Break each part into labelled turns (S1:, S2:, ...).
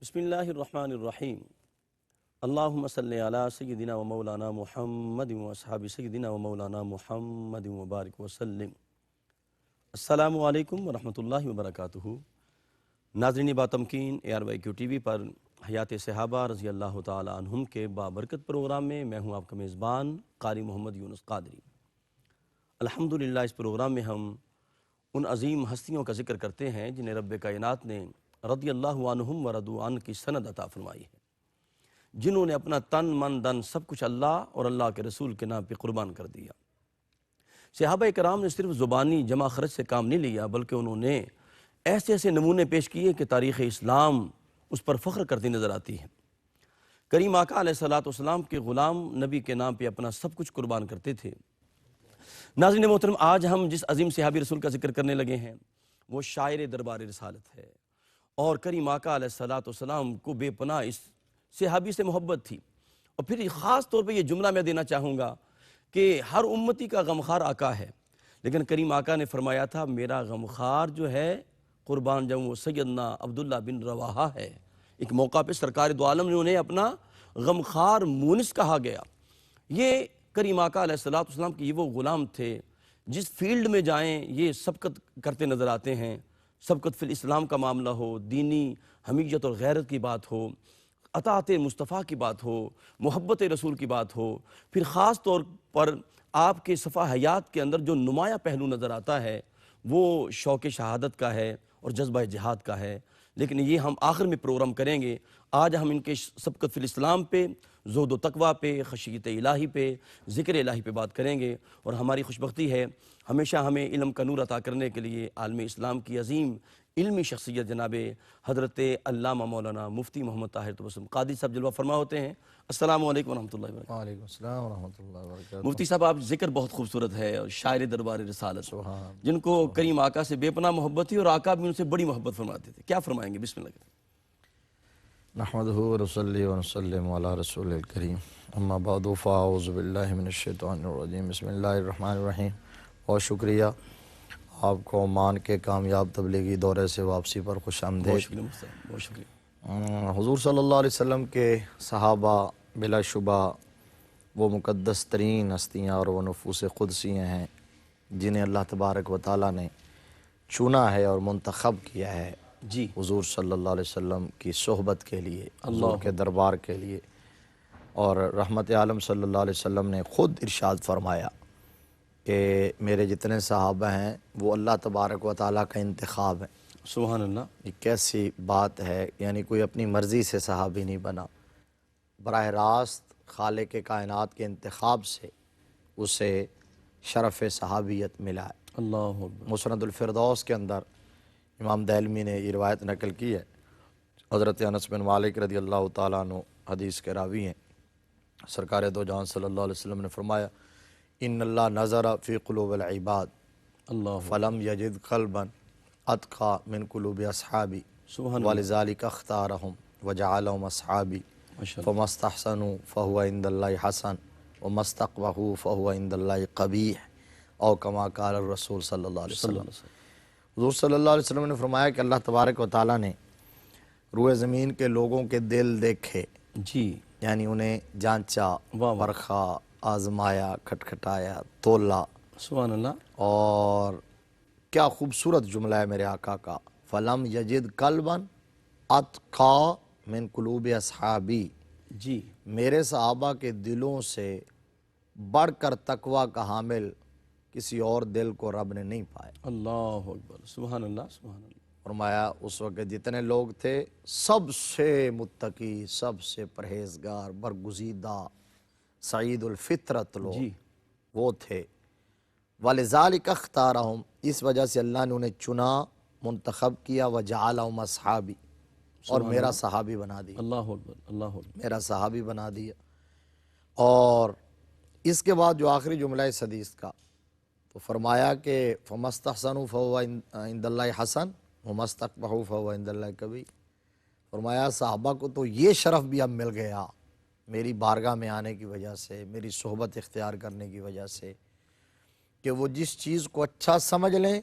S1: بسم اللہ الرحمن الرحیم اللہم صلی علی سیدنا و مولانا محمد و اصحاب سیدنا و مولانا محمد وبارک وسلم۔ السلام علیکم ورحمۃ اللہ وبرکاتہ۔ ناظرین باتمکین ARYQ TV پر حیات صحابہ رضی اللہ تعالی عنہم کے بابرکت پروگرام میں میں ہوں آپ کا میزبان قاری محمد یونس قادری۔ الحمدللہ اس پروگرام میں ہم ان عظیم ہستیوں کا ذکر کرتے ہیں جنہیں رب کائنات نے رضی اللہ عنہم و رضوا عنہ کی سند عطا فرمائی ہے، جنہوں نے اپنا تن من دن سب کچھ اللہ اور اللہ کے رسول کے نام پہ قربان کر دیا۔ صحابہ کرام نے صرف زبانی جمع خرچ سے کام نہیں لیا، بلکہ انہوں نے ایسے ایسے نمونے پیش کیے کہ تاریخ اسلام اس پر فخر کرتی نظر آتی ہے۔ کریم آقا علیہ السلام کے غلام نبی کے نام پہ اپنا سب کچھ قربان کرتے تھے۔ ناظرین محترم، آج ہم جس عظیم صحابی رسول کا ذکر کرنے لگے ہیں وہ شاعر دربار رسالت ہے، اور کریم آقا علیہ السلام کو بے پناہ اس صحابی سے محبت تھی۔ اور پھر خاص طور پہ یہ جملہ میں دینا چاہوں گا کہ ہر امتی کا غمخوار آقا ہے، لیکن کریم آقا نے فرمایا تھا میرا غمخوار جو ہے قربان جاؤں وہ سیدنا عبداللہ بن رواحہ ہے۔ ایک موقع پہ سرکار دو عالم نے انہیں اپنا غمخوار مونس کہا گیا۔ یہ کریم آقا علیہ السلام کے یہ وہ غلام تھے جس فیلڈ میں جائیں یہ سبقت کرتے نظر آتے ہیں۔ سبقت فی الاسلام کا معاملہ ہو، دینی حمیت اور غیرت کی بات ہو، اطاعت مصطفیٰ کی بات ہو، محبت رسول کی بات ہو، پھر خاص طور پر آپ کے صفحہ حیات کے اندر جو نمایاں پہلو نظر آتا ہے وہ شوق شہادت کا ہے اور جذبہ جہاد کا ہے، لیکن یہ ہم آخر میں پروگرام کریں گے۔ آج ہم ان کے سبقت فی الاسلام پہ، زہد و تقویٰ پہ، خشیت الہی پہ، ذکر الہی پہ بات کریں گے، اور ہماری خوشبختی ہے ہمیشہ ہمیں علم کا نور عطا کرنے کے لیے عالم اسلام کی عظیم علمی شخصیت جناب حضرت علامہ مولانا مفتی محمد طاہر تبسم قادری صاحب جلوہ فرما ہوتے ہیں۔ السلام علیکم ورحمۃ اللہ وبرکاتہ۔
S2: وعلیکم السلام ورحمۃ اللہ وبرکاتہ۔
S1: مفتی صاحب، آپ ذکر بہت خوبصورت ہے، اور شاعر دربار رسالت جن کو کریم آقا سے بے پناہ محبت تھی اور آقا بھی ان سے بڑی محبت فرماتے تھے، کیا فرمائیں گے؟ بسم اللہ۔
S2: نحمدہ ونصلی ونسلم علی رسول الکریم، اما بعد فاعوذ باللہ من الشیطان الرجیم، بسم اللہ الرحمن الرحیم۔ بہت شکریہ آپ کو عمان کے کامیاب تبلیغی دورے سے واپسی پر خوش آمدید۔
S1: بہت شکریہ مفتی صاحب، بہت شکریہ۔
S2: حضور صلی اللہ علیہ وسلم کے صحابہ بلا شبہ وہ مقدس ترین ہستیاں اور وہ نفوس قدسیاں ہیں جنہیں اللہ تبارک و تعالیٰ نے چنا ہے اور منتخب کیا ہے
S1: جی،
S2: حضور صلی اللہ علیہ وسلم کی صحبت کے لیے، حضور
S1: اللہ
S2: کے دربار کے لیے۔ اور رحمت عالم صلی اللہ علیہ وسلم نے خود ارشاد فرمایا کہ میرے جتنے صحابہ ہیں وہ اللہ تبارک و تعالیٰ کا انتخاب ہے۔
S1: سبحان اللہ۔
S2: یہ کیسی بات ہے، یعنی کوئی اپنی مرضی سے صحابی نہیں بنا، براہ راست خالق کائنات کے انتخاب سے اسے شرف صحابیت ملا ہے۔
S1: اللہ اکبر۔
S2: مسند الفردوس کے اندر امام دہلوی نے یہ روایت نقل کی ہے، حضرت انس بن مالک رضی اللہ تعالیٰ عنہ حدیث کے راوی ہیں۔ سرکار دو جہان صلی اللہ علیہ وسلم نے فرمایا ان اللہ نظر فی قلوب العباد
S1: اللہ
S2: فلم یجد قلبا اتقى من قلوب اصحابی
S1: سبحان اللہ۔
S2: ولذلك اختارهم وجعلهم اصحابی
S1: ماشاء اللہ۔
S2: فما استحسنوا فهو عند الله حسن وما استقبحوا فهو عند الله قبیح او کما قال الرسول صلی اللہ علیہ وسلم۔ حضور صلی اللہ علیہ وسلم نے فرمایا کہ اللہ تبارک و تعالیٰ نے روئے زمین کے لوگوں کے دل دیکھے،
S1: جی،
S2: یعنی انہیں جانچا،
S1: واہ واہ،
S2: پرکھا، آزمایا، کھٹکھٹایا، تولا۔
S1: سبحان اللہ۔
S2: اور کیا خوبصورت جملہ ہے میرے آقا کا، فلم یجد قلبا اتقى من قلوب اصحابی،
S1: جی،
S2: میرے صحابہ کے دلوں سے بڑھ کر تقویٰ کا حامل کسی اور دل کو رب نے نہیں پایا۔
S1: اللہ اکبر، سبحان اللہ، سبحان اللہ۔
S2: فرمایا اس وقت جتنے لوگ تھے سب سے متقی، سب سے پرہیزگار، برگزیدہ، سعید الفطرت لوگ
S1: جی،
S2: وہ تھے۔ وَلِذَلِكَ اخْتَارَهُمْ، اس وجہ سے اللہ نے انہیں چنا، منتخب کیا، وَجَعَلَهُمْ أَصْحَابِي، اور میرا صحابی بنا دیا،
S1: اللہ اکبر، اللہ اکبر۔
S2: میرا صحابی بنا دیا۔ اور اس کے بعد جو آخری جملہ اس حدیث کا تو فرمایا کہ فَمَا اسْتَحْسَنُوا فَهُوَ عِنْدَ اللَّهِ حَسَنٌ وَمَا اسْتَقْبَحُوا فَهُوَ عِنْدَ اللَّهِ قَبِیحٌ۔ فرمایا صحابہ کو تو یہ شرف بھی اب مل گیا میری بارگاہ میں آنے کی وجہ سے، میری صحبت اختیار کرنے کی وجہ سے، کہ وہ جس چیز کو اچھا سمجھ لیں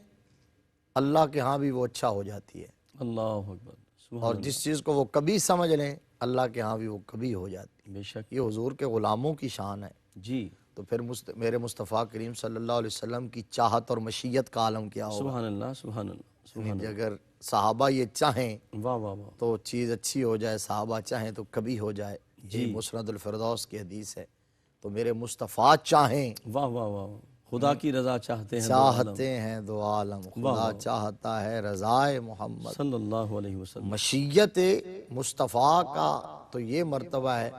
S2: اللہ کے ہاں بھی وہ اچھا ہو جاتی ہے۔
S1: اللہ اکبر،
S2: اور جس چیز کو وہ کبھی سمجھ لیں اللہ کے ہاں بھی وہ کبھی ہو جاتی.
S1: بے شک.
S2: یہ حضور کے غلاموں کی شان ہے.
S1: جی
S2: تو پھر میرے مصطفیٰ کریم صلی اللہ علیہ وسلم کی چاہت اور مشیت کا عالم کیا ہوگا.
S1: سبحان اللہ سبحان اللہ سبحان
S2: یعنی اگر صحابہ یہ چاہیں
S1: اللہ. واہ واہ واہ.
S2: تو چیز اچھی ہو جائے, صحابہ چاہیں تو کبھی ہو جائے. یہ مسند الفردوس کی حدیث ہے. تو میرے مصطفیٰ چاہیں,
S1: واہ واہ واہ. خدا کی رضا چاہتے ہیں
S2: چاہتے ہیں دو عالم, خدا چاہتا ہے رضائے محمد
S1: صلی اللہ علیہ وسلم.
S2: مشیت مصطفیٰ کا تو یہ مرتبہ ہے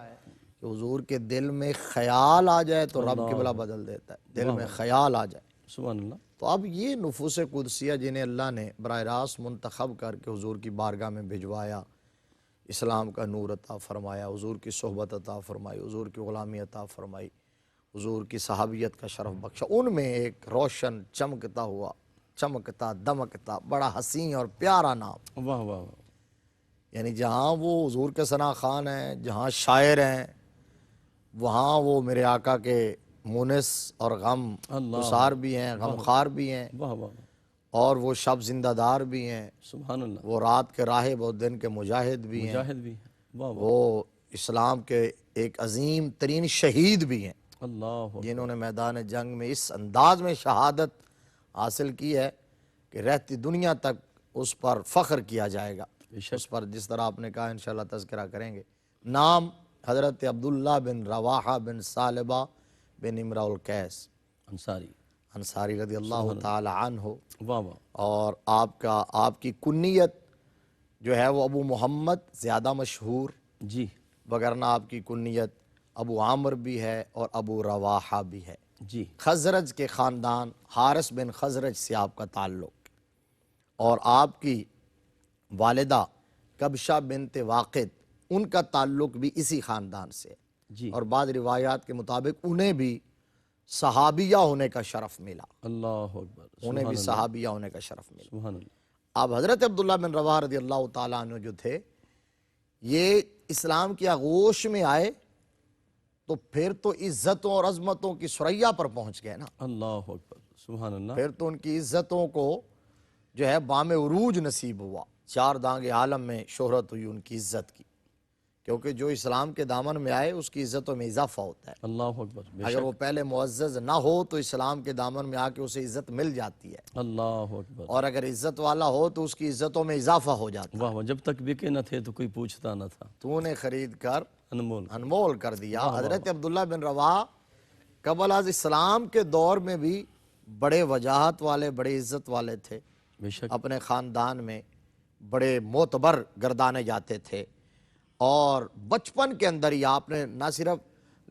S2: کہ حضور کے دل میں خیال آ جائے تو رب قبلہ بدل دیتا ہے. دل میں خیال آ جائے.
S1: سبحان اللہ.
S2: تو اب یہ نفوس قدسیہ جنہیں اللہ نے براہ راست منتخب کر کے حضور کی بارگاہ میں بھجوایا, اسلام کا نور عطا فرمایا, حضور کی صحبت عطا فرمائی, حضور کی غلامی عطا فرمائی, حضور کی صحابیت کا شرف بخشا, ان میں ایک روشن چمکتا ہوا, چمکتا دمکتا بڑا حسین اور پیارا نام.
S1: واہ واہ واہ.
S2: یعنی جہاں وہ حضور کے ثنا خان ہیں, جہاں شاعر ہیں, وہاں وہ میرے آقا کے مونس اور غم گسار بھی ہیں, غم خار بھی ہیں,
S1: واہ واہ.
S2: اور وہ شب زندہ دار بھی ہیں,
S1: سبحان اللہ.
S2: وہ رات کے راہب اور دن کے مجاہد بھی ہیں,
S1: مجاہد بھی. واہ واہ.
S2: وہ اسلام کے ایک عظیم ترین شہید بھی ہیں
S1: اللہ.
S2: جنہوں نے میدان جنگ میں اس انداز میں شہادت حاصل کی ہے کہ رہتی دنیا تک اس پر فخر کیا جائے گا. اس پر جس طرح آپ نے کہا انشاءاللہ تذکرہ کریں گے. نام حضرت عبداللہ بن رواحہ بن ثعلبہ بن امرؤ القیس انصاری رضی اللہ تعالی عنہ.
S1: واہ واہ.
S2: اور آپ کی کنیت جو ہے وہ ابو محمد زیادہ مشہور,
S1: جی
S2: وگرنہ آپ کی کنیت ابو عامر بھی ہے اور ابو رواحہ بھی ہے.
S1: جی.
S2: خزرج کے خاندان حارث بن خزرج سے آپ کا تعلق, اور آپ کی والدہ کبشہ بنت واقد, ان کا تعلق بھی اسی خاندان سے.
S1: جی.
S2: اور بعض روایات کے مطابق انہیں بھی صحابیہ ہونے کا شرف ملا,
S1: اللہ اکبر.
S2: انہیں بھی صحابیہ ہونے کا شرف ملا.
S1: سبحان اللہ.
S2: اب حضرت عبداللہ بن رواحہ رضی اللہ تعالیٰ عنہ جو تھے, یہ اسلام کی آغوش میں آئے تو پھر تو عزتوں اور عظمتوں کی ثریا پر پہنچ گئے نا.
S1: اللہ اکبر. سبحان اللہ.
S2: پھر تو ان کی عزتوں کو جو ہے بام عروج نصیب ہوا, چار دانگ عالم میں شہرت ہوئی ان کی عزت کی, کیونکہ جو اسلام کے دامن میں آئے اس کی عزتوں میں اضافہ ہوتا ہے.
S1: اللہ اکبر.
S2: اگر وہ پہلے معزز نہ ہو تو اسلام کے دامن میں آ کے اسے عزت مل جاتی ہے,
S1: اللہ اکبر.
S2: اور اگر عزت والا ہو تو اس کی عزتوں میں اضافہ ہو جاتا ہے.
S1: واہ واہ. جب تک بکے نہ تھے تو کوئی پوچھتا نہ تھا,
S2: تو نے خرید کر
S1: انمول.
S2: انمول کر دیا. حضرت عبداللہ بن رواحہ قبل از اسلام کے دور میں بھی بڑے وجاہت والے, بڑے عزت والے تھے.
S1: بے شک.
S2: اپنے خاندان میں بڑے معتبر گردانے جاتے تھے, اور بچپن کے اندر ہی آپ نے نہ صرف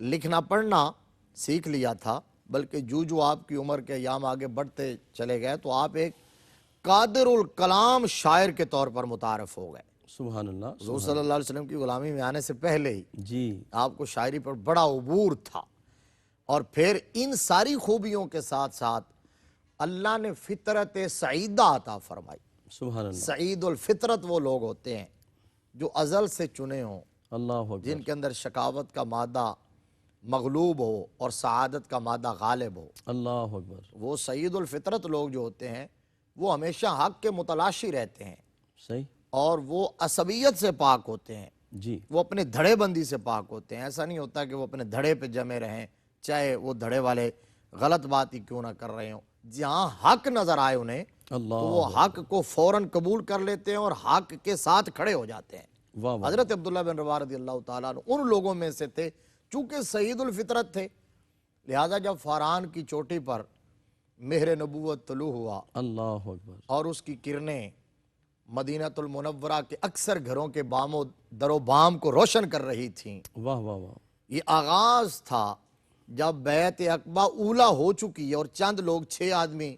S2: لکھنا پڑھنا سیکھ لیا تھا, بلکہ جو آپ کی عمر کے ایام آگے بڑھتے چلے گئے تو آپ ایک قادر الکلام شاعر کے طور پر متعارف ہو گئے.
S1: سبحان اللہ.
S2: حضور صلی اللہ علیہ وسلم کی غلامی میں آنے سے پہلے ہی
S1: جی.
S2: آپ کو شاعری پر بڑا عبور تھا, اور پھر ان ساری خوبیوں کے ساتھ ساتھ اللہ نے فطرت سعیدہ عطا فرمائی.
S1: سبحان اللہ.
S2: سعید الفطرت وہ لوگ ہوتے ہیں جو ازل سے چنے ہوں,
S1: اللہ اکبر.
S2: جن کے اندر شقاوت کا مادہ مغلوب ہو اور سعادت کا مادہ غالب ہو.
S1: اللہ اکبر.
S2: وہ سعید الفطرت لوگ جو ہوتے ہیں وہ ہمیشہ حق کے متلاشی رہتے ہیں,
S1: صحیح.
S2: اور وہ عصبیت سے پاک ہوتے ہیں,
S1: جی.
S2: وہ اپنے دھڑے بندی سے پاک ہوتے ہیں. ایسا نہیں ہوتا کہ وہ اپنے دھڑے پہ جمے رہیں, چاہے وہ دھڑے والے غلط بات ہی کیوں نہ کر رہے ہوں. جہاں حق نظر آئے انہیں
S1: اللہ.
S2: تو وہ حق کو فوراً قبول کر لیتے ہیں اور حق کے ساتھ کھڑے ہو جاتے ہیں.
S1: واہ واہ.
S2: حضرت عبداللہ بن رواحہ رضی اللہ تعالیٰ عنہ ان لوگوں میں سے تھے, چونکہ سعید الفطرت تھے, لہذا جب فاران کی چوٹی پر مہر نبوت طلوع ہوا
S1: اللہ اکبر.
S2: اور اس کی کرنیں مدینہ المنورہ کے اکثر گھروں کے بام و در و بام کو روشن کر رہی تھیں,
S1: واہ واہ واہ.
S2: یہ آغاز تھا جب بیعت عقبہ اولا ہو چکی ہے, اور چند لوگ 6 آدمی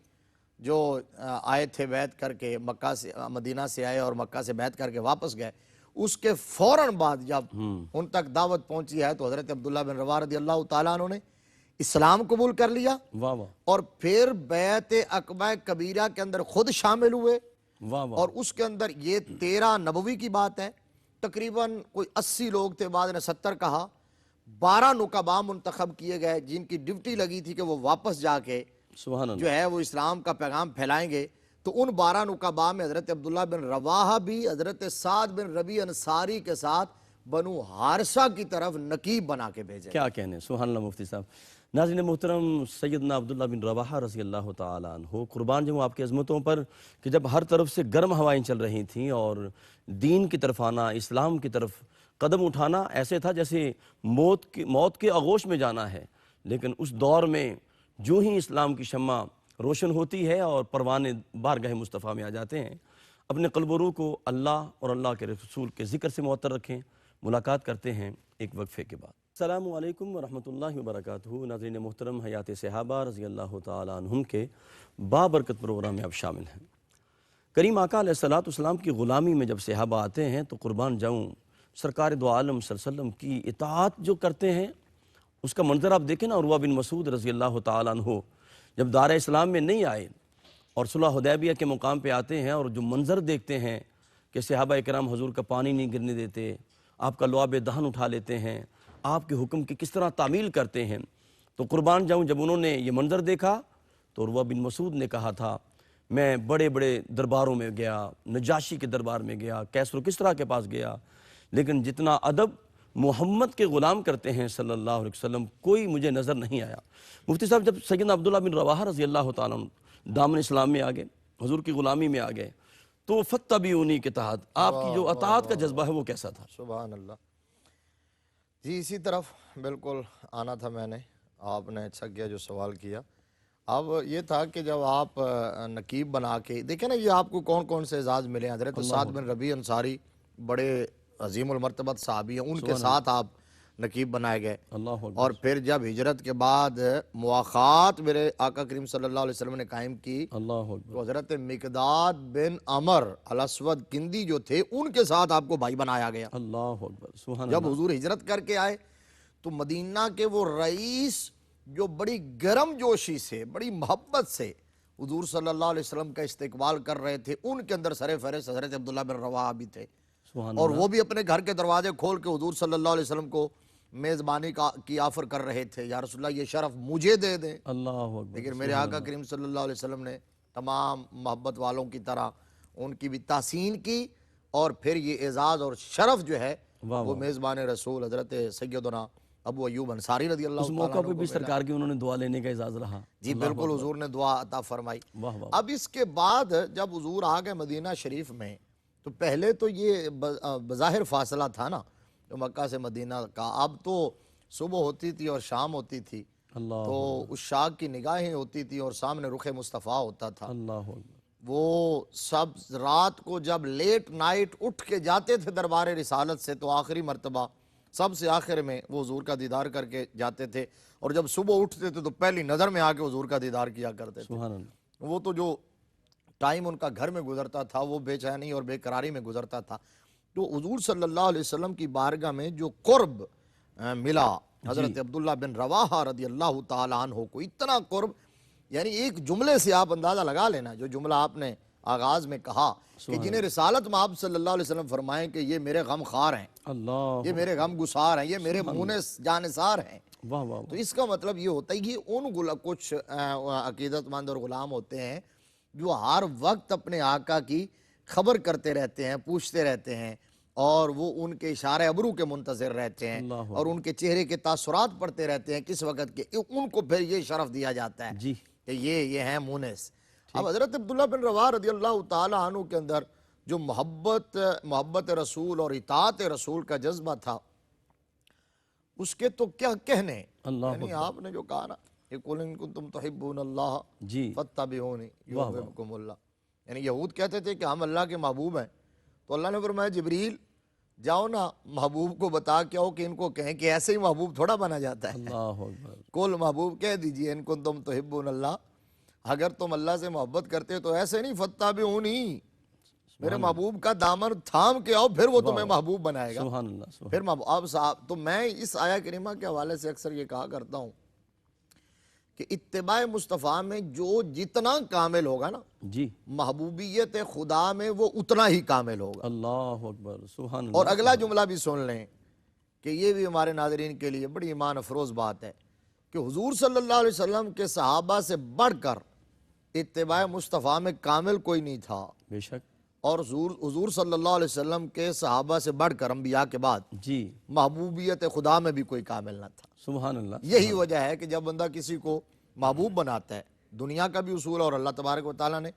S2: جو آئے تھے بیعت کر کے, مکہ سے مدینہ سے آئے اور مکہ سے بیعت کر کے واپس گئے, اس کے فوراً بعد جب ان تک دعوت پہنچی ہے تو حضرت عبداللہ بن رواحہ رضی اللہ تعالیٰ عنہ نے اسلام قبول کر لیا,
S1: واہ واہ.
S2: اور پھر بیعت عقبہ کبیرہ کے اندر خود شامل ہوئے.
S1: واہ واہ.
S2: اور اس کے اندر یہ 13 نبوی کی بات ہے, تقریباً کوئی 80 لوگ تھے, بعد نے 70 کہا. 12 نقباء منتخب کیے گئے جن کی ڈیوٹی لگی تھی کہ وہ واپس جا کے
S1: سبحان اللہ.
S2: جو ہے وہ اسلام کا پیغام پھیلائیں گے. تو تو ان 12 نقباء میں حضرت عبداللہ بن رواحہ بھی حضرت سعد بن ربیع انصاری کے ساتھ بنو حارثہ کی طرف نقیب بنا کے بھیجے.
S1: کیا کہنے، سبحان اللہ مفتی صاحب. ناظرین محترم، سیدنا عبداللہ بن رواحہ رضی اللہ تعالیٰ عنہ قربان جاؤں آپ کی عظمتوں پر کہ جب ہر طرف سے گرم ہوائیں چل رہی تھیں اور دین کی طرف آنا، اسلام کی طرف قدم اٹھانا ایسے تھا جیسے موت کے آغوش میں جانا ہے، لیکن اس دور میں جو ہی اسلام کی شمع روشن ہوتی ہے اور پروانے بارگاہ مصطفیٰ میں آ جاتے ہیں، اپنے قلب و روح کو اللہ اور اللہ کے رسول کے ذکر سے معطر رکھیں. ملاقات کرتے ہیں ایک وقفے کے بعد. السلام علیکم ورحمۃ اللہ وبرکاتہ. ناظرین محترم، حیات صحابہ رضی اللہ تعالیٰ عنہم کے بابرکت پروگرام میں آپ شامل ہیں. کریم آقا علیہ السلام کی غلامی میں جب صحابہ آتے ہیں تو قربان جاؤں سرکار دو عالم صلی اللہ علیہ وسلم کی اطاعت جو کرتے ہیں اس کا منظر آپ دیکھیں نا. عروہ بن مسعود رضی اللہ تعالیٰ عنہ جب دار اسلام میں نہیں آئے اور صلح حدیبیہ کے مقام پہ آتے ہیں اور جو منظر دیکھتے ہیں کہ صحابہ کرام حضور کا پانی نہیں گرنے دیتے، آپ کا لعاب دہن اٹھا لیتے ہیں، آپ کے حکم کی کس طرح تعمیل کرتے ہیں، تو قربان جاؤں جب انہوں نے یہ منظر دیکھا تو عروہ بن مسعود نے کہا تھا میں بڑے بڑے درباروں میں گیا، نجاشی کے دربار میں گیا، کیسر و کسریٰ کے پاس گیا، لیکن جتنا ادب محمد کے غلام کرتے ہیں صلی اللہ علیہ وسلم کوئی مجھے نظر نہیں آیا. مفتی صاحب، جب سیدنا عبداللہ بن رواحہ رضی اللہ تعالیٰ عنہ دامن اسلام میں آگئے، حضور کی غلامی میں آگئے، تو فَاتَّبِعُونِی کے تحت آپ کی جو اطاعت کا جذبہ ہے وہ کیسا تھا؟
S2: سبحان اللہ. جی اسی طرف بالکل آنا تھا میں نے، آپ نے اچھا کیا جو سوال کیا. اب یہ تھا کہ جب آپ نقیب بنا کے دیکھیں نا، یہ آپ کو کون کون سے اعزاز ملے ہیں. حضرت سعد بن ربیع انصاری بڑے عظیم المرتبت صحابی ہیں، ان کے ساتھ آپ نقیب بنائے گئے.
S1: اللہ اکبر.
S2: اور پھر جب ہجرت کے بعد مواخات میرے آقا کریم صلی اللہ علیہ وسلم نے قائم کی
S1: اللہ اکبر.
S2: تو حضرت مقداد بن عمر الاسود کندی جو تھے ان کے ساتھ آپ کو بھائی بنایا گیا.
S1: اللہ اکبر. سبحان
S2: جب
S1: اللہ.
S2: حضور ہجرت کر کے آئے تو مدینہ کے وہ رئیس جو بڑی گرم جوشی سے، بڑی محبت سے حضور صلی اللہ علیہ وسلم کا استقبال کر رہے تھے، ان کے اندر سر فہرست حضرت عبداللہ بن رواحہ بھی تھے.
S1: سبحان
S2: اور
S1: اللہ.
S2: وہ بھی اپنے گھر کے دروازے کھول کے حضور صلی اللہ علیہ وسلم کو میزبانی کی آفر کر رہے تھے. یا رسول اللہ یہ شرف مجھے دے دیں.
S1: اللہ اکبر.
S2: لیکن میرے آقا کریم صلی اللہ علیہ وسلم نے تمام محبت والوں کی طرح ان کی بھی تحسین کی، اور پھر یہ اعزاز اور شرف جو ہے وہ میزبان رسول حضرت سیدنا ابو ایوب انصاری رضی اللہ
S1: اس
S2: تعالیٰ
S1: موقع
S2: عنہ
S1: پہ
S2: کو
S1: بھی
S2: ملا.
S1: سرکار کی انہوں نے دعا لینے کا اعزاز رہا.
S2: جی بالکل، حضور نے دعا عطا فرمائی.
S1: واہ واہ.
S2: اب اس کے بعد جب حضور آ گئے مدینہ شریف میں تو پہلے تو یہ بظاہر فاصلہ تھا نا جو مکہ سے مدینہ کا. اب تو صبح ہوتی تھی اور شام ہوتی تھی،
S1: اللہ
S2: تو اس شاخ کی نگاہیں ہوتی تھی اور سامنے رخ مصطفیٰ ہوتا تھا.
S1: اللہ اکبر.
S2: وہ سب رات کو جب لیٹ نائٹ اٹھ کے جاتے تھے دربار رسالت سے تو آخری مرتبہ سب سے آخر میں وہ حضور کا دیدار کر کے جاتے تھے، اور جب صبح اٹھتے تھے تو پہلی نظر میں آ کے حضور کا دیدار کیا کرتے تھے.
S1: سبحان اللہ.
S2: وہ تو جو ٹائم ان کا گھر میں گزرتا تھا وہ بے چینی اور بے قراری میں گزرتا تھا. تو حضور صلی اللہ علیہ وسلم کی بارگاہ میں جو قرب ملا حضرت عبداللہ بن رواحہ رضی اللہ تعالیٰ عنہ کو، اتنا قرب، یعنی ایک جملے سے آپ اندازہ لگا لینا جو جملہ آپ نے آغاز میں کہا کہ جنہیں رسالت میں آپ صلی اللہ علیہ وسلم فرمائیں کہ یہ میرے غم خار ہیں،
S1: اللہ.
S2: یہ میرے غم گسار ہیں، یہ میرے مونس جانثار ہیں.
S1: واہ واہ.
S2: تو اس کا مطلب یہ ہوتا ہے کہ ان کچھ عقیدت مند اور غلام ہوتے ہیں جو ہر وقت اپنے آقا کی خبر کرتے رہتے ہیں، پوچھتے رہتے ہیں، اور وہ ان کے اشارے ابرو کے منتظر رہتے ہیں اور ان کے چہرے کے تاثرات پڑھتے رہتے ہیں کس وقت کے. ان کو پھر یہ شرف دیا جاتا ہے
S1: جی
S2: کہ یہ ہیں مونس. اب حضرت عبداللہ بن رواحہ رضی اللہ تعالیٰ عنہ کے اندر جو محبت رسول اور اطاعت رسول کا جذبہ تھا اس کے تو کیا کہنے. یعنی آپ نے جو کہا نا کہ قُلْ إِن كُنتُمْ تُحِبُّونَ اللَّهَ
S1: جی.
S2: فَاتَّبِعُونِی یُحْبِبْکُمُ اللَّہ. یعنی یہود کہتے تھے کہ ہم اللہ کے محبوب ہیں، تو اللہ نے فرمایا جبریل جاؤ نا محبوب کو بتا کے آؤ کہ ان کو کہیں کہ ایسے ہی محبوب تھوڑا بنا جاتا ہے.
S1: اللہ اکبر.
S2: کل محبوب کہہ دیجئے ان کنتم تحبون اللہ، اگر تم اللہ سے محبت کرتے تو ایسے نہیں فاتبعونی، میرے محبوب کا دامن تھام کے آؤ پھر وہ تمہیں محبوب بنائے گا.
S1: سبحان اللہ. سبحان.
S2: پھر محبوب. اب صاحب تو میں اس آیہ کریمہ کے حوالے سے اکثر یہ کہا کرتا ہوں کہ اتباع مصطفیٰ میں جو جتنا کامل ہوگا نا
S1: جی.
S2: محبوبیت خدا میں وہ اتنا ہی کامل ہوگا.
S1: اللہ اکبر. سبحان اللہ.
S2: اور اگلا جملہ بھی سن لیں کہ یہ بھی ہمارے ناظرین کے لیے بڑی ایمان افروز بات ہے کہ حضور صلی اللہ علیہ وسلم کے صحابہ سے بڑھ کر اتباع مصطفیٰ میں کامل کوئی نہیں تھا،
S1: بے شک،
S2: اور حضور صلی اللہ علیہ وسلم کے صحابہ سے بڑھ کر انبیاء کے بعد
S1: جی،
S2: محبوبیت خدا میں بھی کوئی کامل نہ تھا۔
S1: سبحان اللہ،
S2: یہی وجہ ہے کہ جب بندہ کسی کو محبوب بناتا ہے، دنیا کا بھی اصول ہے، اور اللہ تبارک و تعالیٰ نے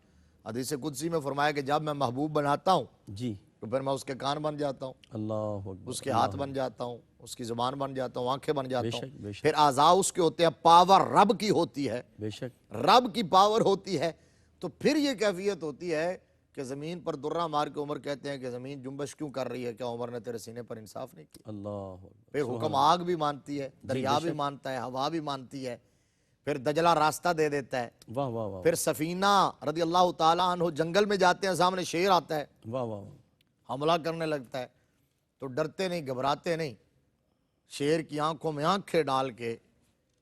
S2: حدیث قدسی میں فرمایا کہ جب میں محبوب بناتا ہوں
S1: جی،
S2: تو پھر میں اس کے کان بن جاتا ہوں،
S1: اللہ اکبر،
S2: اس کے ہاتھ بن جاتا ہوں، اس کی زبان بن جاتا ہوں، آنکھیں بن
S1: بے
S2: جاتا
S1: شک،
S2: ہوں،
S1: بے شک،
S2: پھر اعضاء اس کے ہوتے ہیں، پاور رب کی ہوتی ہے،
S1: بے شک،
S2: رب کی پاور ہوتی ہے، تو پھر یہ کیفیت ہوتی ہے کہ زمین پر درہ مار کے عمر کہتے ہیں کہ زمین جنبش کیوں کر رہی ہے، کیا عمر نے تیرے سینے پر انصاف نہیں کیا؟
S1: اللہ اکبر،
S2: پھر
S1: سبحان
S2: حکم
S1: اللہ،
S2: آگ بھی مانتی ہے، دریا بھی مانتا ہے، ہوا بھی مانتی ہے، پھر دجلہ راستہ دے دیتا ہے،
S1: واہ واہ واہ،
S2: پھر سفینہ رضی اللہ تعالیٰ عنہ جنگل میں جاتے ہیں، سامنے شیر آتا ہے،
S1: واہ واہ واہ،
S2: حملہ کرنے لگتا ہے تو ڈرتے نہیں، گھبراتے نہیں، شیر کی آنکھوں میں آنکھیں ڈال کے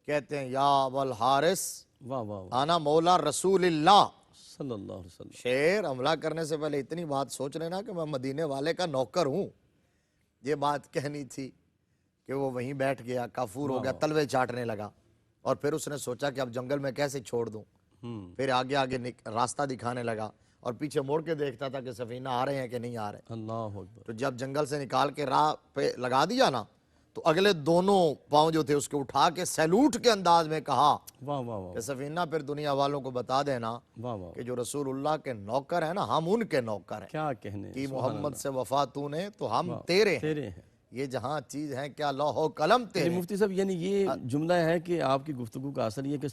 S2: کہتے ہیں یا ابوالحارث
S1: واہ واہ واہ،
S2: انا مولا رسول اللہ۔
S1: صلی اللہ علیہ وسلم،
S2: شیر حملہ کرنے سے پہلے اتنی بات سوچ لینا کہ میں مدینے والے کا نوکر ہوں، یہ بات کہنی تھی کہ وہ وہیں بیٹھ گیا، کافور ہو گیا، تلوے چاٹنے لگا، اور پھر اس نے سوچا کہ اب جنگل میں کیسے چھوڑ دوں، پھر آگے آگے راستہ دکھانے لگا، اور پیچھے موڑ کے دیکھتا تھا کہ سفینہ آ رہے ہیں کہ نہیں آ رہے،
S1: اللہ اکبر،
S2: تو جب جنگل سے نکال کے راہ پہ لگا دیا نا، تو اگلے دونوں پاؤں جو تھے اس کو اٹھا کے سیلوٹ کے انداز میں کہا
S1: واہ واہ واہ،
S2: کہ سفینہ پھر دنیا والوں کو بتا دینا
S1: واہ واہ،
S2: کہ جو رسول اللہ کے نوکر ہیں نا، ہم ان کے نوکر ہیں،
S1: کیا کہنے،
S2: کہ
S1: سبحان
S2: محمد
S1: اللہ،
S2: سے وفا تو نے تو ہم تیرے ہیں،
S1: تیرے ہیں۔
S2: یہ جہاں چیز ہے کیا لوح و قلم
S1: یعنی
S2: تیرے ہیں۔
S1: مفتی صاحب، یعنی یہ جملہ ہے کہ آپ کی گفتگو کا اصل یہ کہ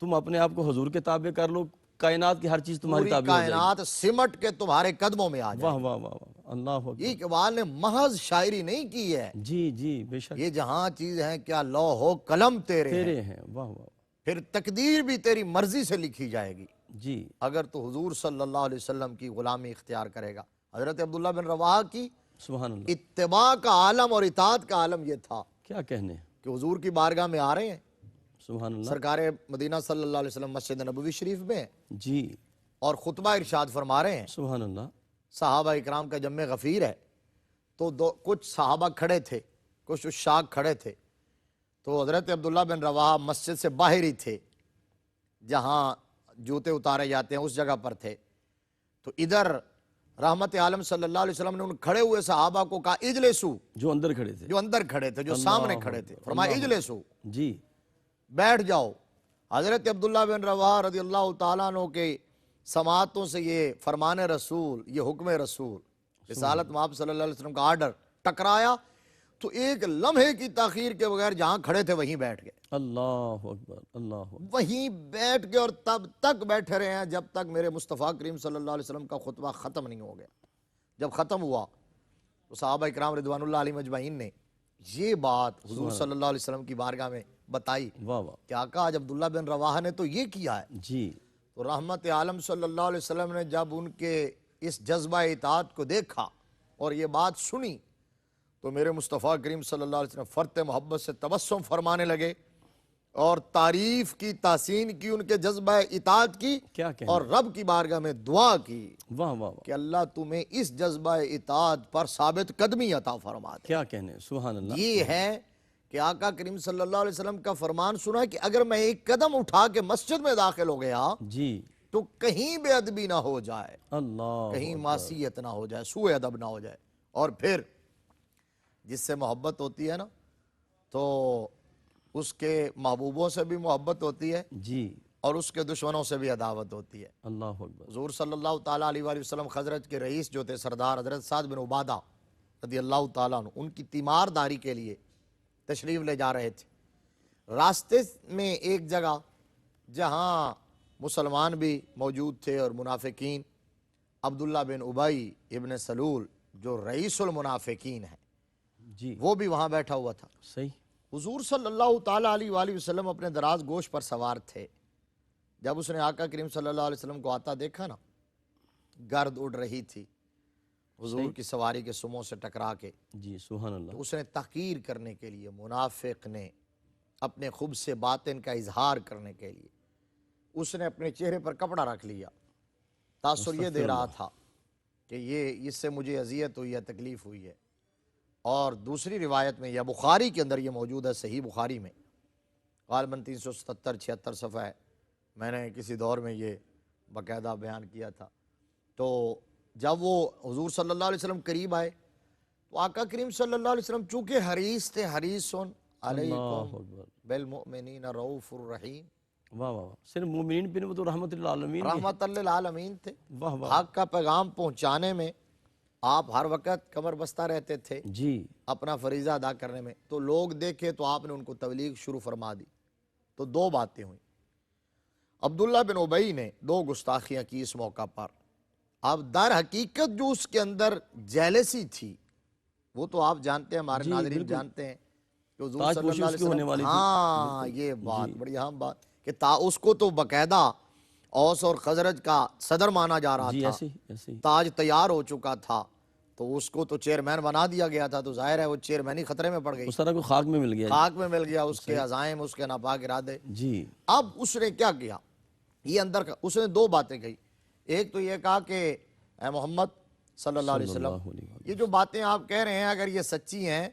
S1: تم اپنے آپ کو حضور کے تابع کر لو، کائنات کی ہر چیز تمہاری
S2: پوری
S1: تابع ہو جائے گی۔
S2: کائنات سمٹ کے تمہارے قدموں میں آ جائے۔
S1: واہ واہ واہ واہ، اللہ
S2: یہ
S1: اکبر،
S2: اقبال نے محض شاعری نہیں کی ہے،
S1: جی جی، بے شک،
S2: یہ جہاں چیز ہے کیا لوح و قلم تیرے ہیں،
S1: تیرے ہیں، واہ واہ،
S2: پھر تقدیر بھی تیری مرضی سے لکھی جائے گی
S1: جی،
S2: اگر تو حضور صلی اللہ علیہ وسلم کی غلامی اختیار کرے گا۔ حضرت عبداللہ بن رواحہ کی
S1: سبحان اللہ،
S2: اتباع کا عالم اور اطاعت کا عالم یہ تھا
S1: کیا کہنے،
S2: کہ حضور کی بارگاہ میں آ رہے ہیں،
S1: سبحان اللہ،
S2: سرکار مدینہ صلی اللہ علیہ وسلم مسجد نبوی شریف میں ہیں،
S1: جی،
S2: اور خطبہ ارشاد فرما رہے ہیں،
S1: سبحان اللہ،
S2: صحابہ اکرام کا جمع غفیر ہے، تو کچھ صحابہ کھڑے تھے، کچھ عشاق کھڑے تھے، تو حضرت عبداللہ بن رواحہ مسجد سے باہر ہی تھے، جہاں جوتے اتارے جاتے ہیں اس جگہ پر تھے، تو ادھر رحمت عالم صلی اللہ علیہ وسلم نے ان کھڑے ہوئے صحابہ کو کہا اجلسو،
S1: جو اندر کھڑے تھے،
S2: جو اندر کھڑے تھے، جو سامنے کھڑے تھے، فرمایا اجلسو،
S1: جی،
S2: بیٹھ جاؤ۔ حضرت عبداللہ بن رواحہ رضی اللہ تعالیٰ عنہ کے سماعتوں سے یہ فرمان رسول، یہ حکم رسول، رسالت مآب صلی اللہ علیہ وسلم کا آرڈر ٹکرایا، تو ایک لمحے کی تاخیر کے بغیر جہاں کھڑے تھے وہیں بیٹھ گئے،
S1: اللہ اکبر، اللہ اکبر،
S2: وہیں بیٹھ گئے، اور تب تک بیٹھے رہے ہیں جب تک میرے مصطفیٰ کریم صلی اللہ علیہ وسلم کا خطبہ ختم نہیں ہو گیا۔ جب ختم ہوا تو صحابہ اکرام رضوان اللہ علیہ مجمعین نے یہ بات حضور صلی اللہ علیہ وسلم کی بارگاہ میں بتائی
S1: واہ واہ،
S2: کہ آقا آج عبداللہ بن رواحہ نے تو یہ کیا ہے۔
S1: جی،
S2: تو رحمت عالم صلی اللہ علیہ وسلم نے جب ان کے اس جذبہ اطاعت کو دیکھا اور یہ بات سنی، تو میرے مصطفیٰ کریم صلی اللہ علیہ وسلم فرط محبت سے تبسم فرمانے لگے، اور تعریف کی، تحسین کی ان کے جذبہ اطاعت کی،
S1: کیا کہنے،
S2: اور رب کی بارگاہ میں دعا کی
S1: واہ واہ واہ،
S2: کہ اللہ تمہیں اس جذبہ اطاعت پر ثابت قدمی عطا فرما دے۔
S1: کیا کہنے، سبحان اللہ،
S2: یہ ہے کہ آقا کریم صلی اللہ علیہ وسلم کا فرمان سنا ہے کہ اگر میں ایک قدم اٹھا کے مسجد میں داخل ہو گیا
S1: جی،
S2: تو کہیں بے ادبی نہ ہو جائے،
S1: اللہ
S2: کہیں معصیت نہ ہو جائے، سوء ادب نہ ہو جائے، اور پھر جس سے محبت ہوتی ہے نا تو اس کے محبوبوں سے بھی محبت ہوتی ہے،
S1: جی،
S2: اور اس کے دشمنوں سے بھی عداوت ہوتی ہے۔
S1: اللہ اکبر،
S2: حضور صلی اللہ تعالیٰ علیہ وآلہ وسلم خزرج کے رئیس جو تھے سردار حضرت سعد بن عبادہ رضی اللہ تعالیٰ عنہ، ان کی تیمار داری کے لیے تشریف لے جا رہے تھے۔ راستے میں ایک جگہ جہاں مسلمان بھی موجود تھے اور منافقین، عبداللہ بن ابی ابن سلول جو رئیس المنافقین ہیں
S1: جی،
S2: وہ بھی وہاں بیٹھا ہوا تھا۔
S1: صحیح،
S2: حضور صلی اللہ تعالیٰ علیہ وآلہ وسلم اپنے دراز گوش پر سوار تھے، جب اس نے آقا کریم صلی اللہ علیہ وسلم کو آتا دیکھا نا، گرد اڑ رہی تھی حضور کی سواری کے سموں سے ٹکرا کے،
S1: جی، سبحان اللہ،
S2: تو اس نے تحقیر کرنے کے لیے، منافق نے اپنے خب سے باطن کا اظہار کرنے کے لیے اس نے اپنے چہرے پر کپڑا رکھ لیا، تاثر یہ دے رہا تھا کہ یہ اس سے مجھے اذیت ہوئی ہے، تکلیف ہوئی ہے۔ اور دوسری روایت میں، یا بخاری کے اندر یہ موجود ہے، صحیح بخاری میں غالباً 377-76 صفحہ ہے، میں نے کسی دور میں یہ باقاعدہ بیان کیا تھا۔ تو جب وہ حضور صلی اللہ علیہ وسلم قریب آئے تو آقا کریم صلی اللہ علیہ وسلم چونکہ حریص تھے، حریصن علیکم
S1: اللہ اکبر،
S2: بالمؤمنین رؤوف الرحیم،
S1: واہ واہ واہ، صرف مومنین پہ نہیں، وہ تو رحمت للعالمین بھی ہے۔
S2: رحمت للعالمین تھے۔
S1: واہ واہ،
S2: حق کا پیغام پہنچانے میں آپ ہر وقت کمر بستہ رہتے تھے،
S1: جی
S2: اپنا فریضہ ادا کرنے میں۔ تو لوگ دیکھے تو آپ نے ان کو تبلیغ شروع فرما دی۔ تو دو باتیں ہوئیں، عبداللہ بن ابی نے دو گستاخیاں کی اس موقع پر۔ اب در حقیقت جو اس کے اندر جیلسی تھی وہ تو آپ جانتے ہیں، ہمارے
S1: جی،
S2: ناظرین
S1: بالکل۔
S2: جانتے ہیں کہ حضور
S1: تاج
S2: صلی
S1: پوشی
S2: اللہ
S1: اس
S2: علیہ
S1: کی ہونے
S2: وسلم،
S1: والی تھی۔
S2: ہاں
S1: بالکل،
S2: یہ بات
S1: جی،
S2: بڑی اہم بات کہ اس کو تو باقاعدہ اوس اور خزرج کا صدر مانا جا رہا
S1: جی،
S2: تھا،
S1: ایسے ہی ایسے ہی،
S2: تاج تیار ہو چکا تھا، تو اس کو تو چیئرمین بنا دیا گیا تھا، تو ظاہر ہے وہ چیئرمینی خطرے میں پڑ گئی،
S1: اس طرح کو خاک میں مل گیا۔
S2: خاک میں مل گیا، اس کے عزائم، اس کے ناپاک ارادے۔
S1: جی
S2: اب اس نے کیا کیا، یہ اندر کا اس نے دو باتیں کہی۔ ایک تو یہ کہا کہ اے محمد صلی اللہ علیہ وسلم، یہ جو باتیں آپ کہہ رہے ہیں اگر یہ سچی ہیں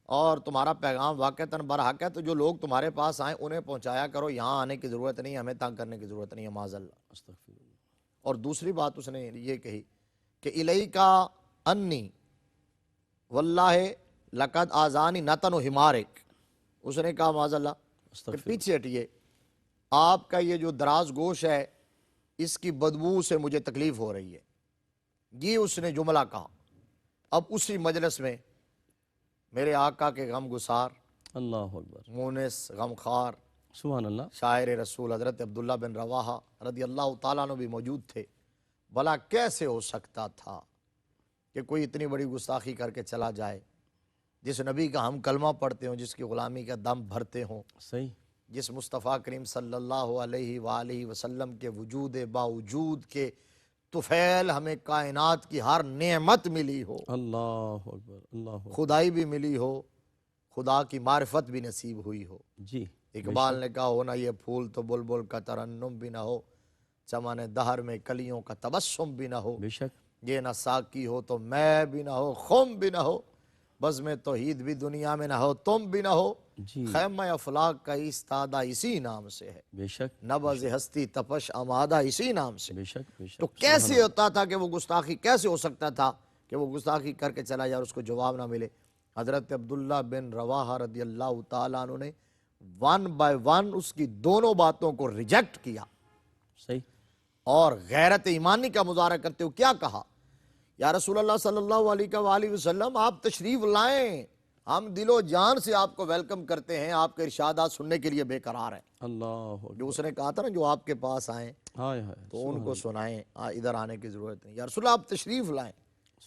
S2: اور تمہارا پیغام واقعتاً برحق ہے تو جو لوگ تمہارے پاس آئیں انہیں پہنچایا کرو، یہاں آنے کی ضرورت نہیں، ہمیں تنگ کرنے کی ضرورت نہیں ہے، معاذ اللہ۔
S1: استغفر اللہ۔
S2: اور دوسری بات اس نے یہ کہی کہ الیکا انی واللہ لقد آذانی نتن حمارک، اس نے کہا معاذ اللہ کہ
S1: استغفر
S2: پیچھے ہٹیے، آپ کا یہ جو دراز گوش ہے اس کی بدبو سے مجھے تکلیف ہو رہی ہے، یہ اس نے جملہ کہا۔ اب اسی مجلس میں میرے آقا کے غم گسار،
S1: اللہ اکبر،
S2: مونس، غمخوار
S1: سبحان اللہ،
S2: شاعر رسول حضرت عبداللہ بن رواحہ رضی اللہ تعالیٰ عنہ بھی موجود تھے۔ بھلا کیسے ہو سکتا تھا کہ کوئی اتنی بڑی گستاخی کر کے چلا جائے، جس نبی کا ہم کلمہ پڑھتے ہوں، جس کی غلامی کا دم بھرتے ہوں،
S1: صحیح،
S2: جس مصطفیٰ کریم صلی اللہ علیہ وآلہ وسلم کے وجود باوجود کے طفیل ہمیں کائنات کی ہر نعمت ملی ہو،
S1: اللہ اکبر، اللہ اکبر،
S2: خدائی بھی ملی ہو، خدا کی معرفت بھی نصیب ہوئی ہو۔
S1: جی
S2: اقبال نے کہا ہو نہ یہ پھول تو بلبل کا ترنم بھی نہ ہو، چمن دہر میں کلیوں کا تبسم بھی نہ ہو،
S1: بے شک،
S2: یہ نہ ساقی ہو تو میں بھی نہ ہو، خم بھی نہ ہو، بزم توحید بھی دنیا میں نہ ہو، تم بھی نہ ہو،
S1: جی
S2: خیمہ افلاق کا استادہ اسی نام سے ہے،
S1: بے شک،
S2: نبض ہستی تپش آمادہ اسی نام سے۔
S1: بے شک، بے شک،
S2: تو کیسے ہوتا تھا کہ وہ گستاخی، کیسے ہو سکتا تھا کہ وہ گستاخی کر کے چلا جائے اور اس کو جواب نہ ملے؟ حضرت عبداللہ بن رواحہ رضی اللہ تعالیٰ عنہ نے ون بائی ون اس کی دونوں باتوں کو ریجیکٹ کیا،
S1: صحیح،
S2: اور غیرت ایمانی کا مظاہرہ کرتے ہوئے کیا کہا، یا رسول اللہ صلی اللہ علیہ وآلہ وسلم آپ تشریف لائیں، ہم دل و جان سے آپ کو ویلکم کرتے ہیں، آپ کے ارشادات سننے کے لیے بے قرار ہیں۔
S1: اللہ اکبر،
S2: جو اس نے کہا تھا نا جو آپ کے پاس آئیں
S1: ہائے ہائے،
S2: تو ان کو سنائیں، ادھر آنے کی ضرورت نہیں، یا رسول اللہ آپ تشریف لائیں،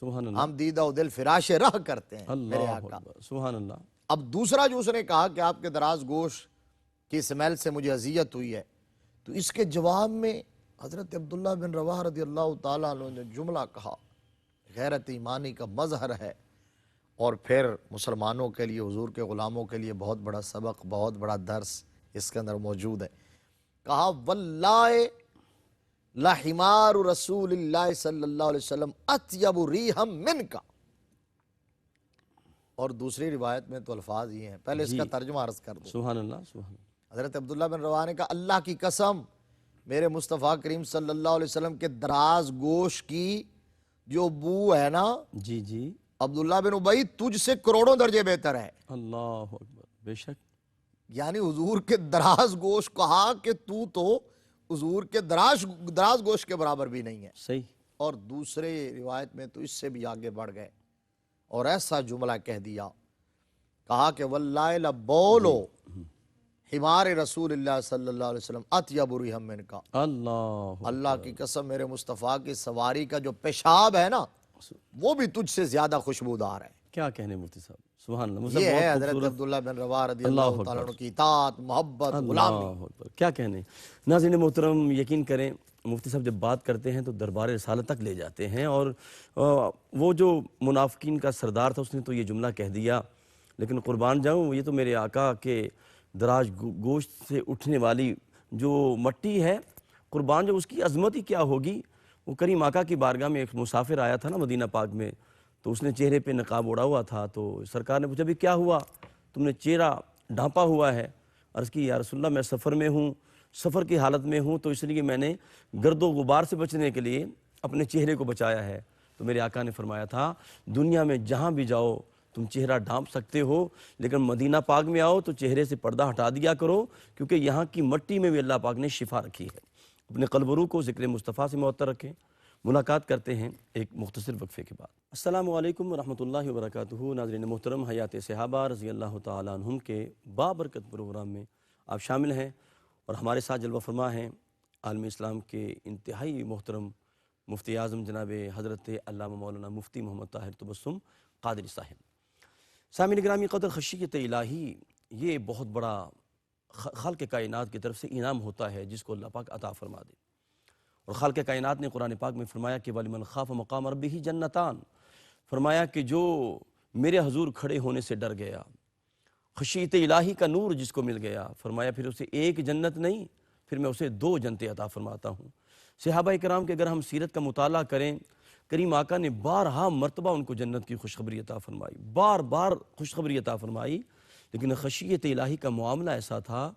S1: سبحان اللہ،
S2: ہم دیدہ و دل فراش راہ کرتے ہیں میرے
S1: اللہ
S2: آقا۔
S1: اکبر، سبحان اللہ،
S2: اب دوسرا جو اس نے کہا کہ آپ کے دراز گوش کی اسمیل سے مجھے اذیت ہوئی ہے، تو اس کے جواب میں حضرت عبداللہ بن رواحہ رضی اللہ تعالیٰ عنہ نے جملہ کہا، غیرت ایمانی کا مظہر ہے، اور پھر مسلمانوں کے لیے، حضور کے غلاموں کے لیے بہت بڑا سبق، بہت بڑا درس اس کے اندر موجود ہے۔ کہا واللہ لحمار رسول اللہ صلی اللہ علیہ وسلم اطیب ریحا منکا، اور دوسری روایت میں تو الفاظ یہ ہیں، پہلے اس کا ترجمہ عرض کر دوں۔
S1: سبحان اللہ، سبحان اللہ،
S2: حضرت عبداللہ بن رواحہ نے کہا اللہ کی قسم، میرے مصطفیٰ کریم صلی اللہ علیہ وسلم کے دراز گوش کی جو بو ہے نا،
S1: جی جی،
S2: عبداللہ بن ابی تجھ سے کروڑوں درجے بہتر ہے۔
S1: اللہ اکبر، بے شک،
S2: یعنی حضور کے دراز گوش کہا کہ تو حضور کے دراز گوش کے برابر بھی نہیں ہے۔
S1: صحیح،
S2: اور دوسرے روایت میں تو اس سے بھی آگے بڑھ گئے اور ایسا جملہ کہہ دیا، کہا کہ واللہ لبولو حمار رسول اللہ صلی اللہ علیہ وسلم اطیب ریحا منکا،
S1: اللہ
S2: اللہ کی قسم میرے مصطفیٰ کی سواری کا جو پیشاب ہے نا وہ بھی تجھ سے زیادہ خوشبودار ہے۔
S1: کیا کہنے مفتی صاحب، سبحان اللہ،
S2: یہ ہے
S1: بہت
S2: حضرت
S1: خوبصورت،
S2: عبداللہ بن رواحہ رضی
S1: اللہ
S2: اللہ
S1: اکبر،
S2: تعالیٰ عنہ کی اطاعت، محبت، غلامی۔
S1: اللہ اکبر، کیا کہنے۔ ناظرین محترم، یقین کریں مفتی صاحب جب بات کرتے ہیں تو دربار رسالت تک لے جاتے ہیں، اور وہ جو منافقین کا سردار تھا اس نے تو یہ جملہ کہہ دیا، لیکن قربان جاؤں یہ تو میرے آقا کے دراز گوشت سے اٹھنے والی جو مٹی ہے، قربان جو اس کی عظمت ہی کیا ہوگی۔ وہ کریم آقا کی بارگاہ میں ایک مسافر آیا تھا نا مدینہ پاک میں، تو اس نے چہرے پہ نقاب اڑا ہوا تھا، تو سرکار نے پوچھا بھی کیا ہوا، تم نے چہرہ ڈھانپا ہوا ہے؟ عرض کی یا رسول اللہ میں سفر میں ہوں، سفر کی حالت میں ہوں تو اس لیے میں نے گرد و غبار سے بچنے کے لیے اپنے چہرے کو بچایا ہے۔ تو میرے آقا نے فرمایا تھا دنیا میں جہاں بھی جاؤ تم چہرہ ڈھانپ سکتے ہو، لیکن مدینہ پاک میں آؤ تو چہرے سے پردہ ہٹا دیا کرو، کیونکہ یہاں کی مٹی میں بھی اللہ پاک نے شفا رکھی ہے۔ اپنے قلب و روح کو ذکر مصطفیٰ سے معطر رکھیں۔ ملاقات کرتے ہیں ایک مختصر وقفے کے بعد۔ السلام علیکم ورحمۃ اللہ وبرکاتہ۔ ناظرین محترم، حیات صحابہ رضی اللہ تعالیٰ عنہم کے بابرکت پروگرام میں آپ شامل ہیں، اور ہمارے ساتھ جلوہ فرما ہیں عالم اسلام کے انتہائی محترم مفتی اعظم جناب حضرت علامہ مولانا مفتی محمد طاہر تبسم قادری صاحب۔ سامعین گرامی قدر، خشیت الہی یہ بہت بڑا خالق کائنات کی طرف سے انعام ہوتا ہے جس کو اللہ پاک عطا فرما دے، اور خالق کائنات نے قرآن پاک میں فرمایا کہ وَلِمَنْ خَافَ مَقَامَ رَبِّهِ جَنَّتَانِ، فرمایا کہ جو میرے حضور کھڑے ہونے سے ڈر گیا، خشیت الہی کا نور جس کو مل گیا، فرمایا پھر اسے ایک جنت نہیں، پھر میں اسے 2 جنتیں عطا فرماتا ہوں۔ صحابہ کرام کے اگر ہم سیرت کا مطالعہ کریں، کریم آقا نے بارہا مرتبہ ان کو جنت کی خوشخبری عطا فرمائی، بار بار خوشخبری عطا فرمائی، لیکن خشیت الہی کا معاملہ ایسا تھا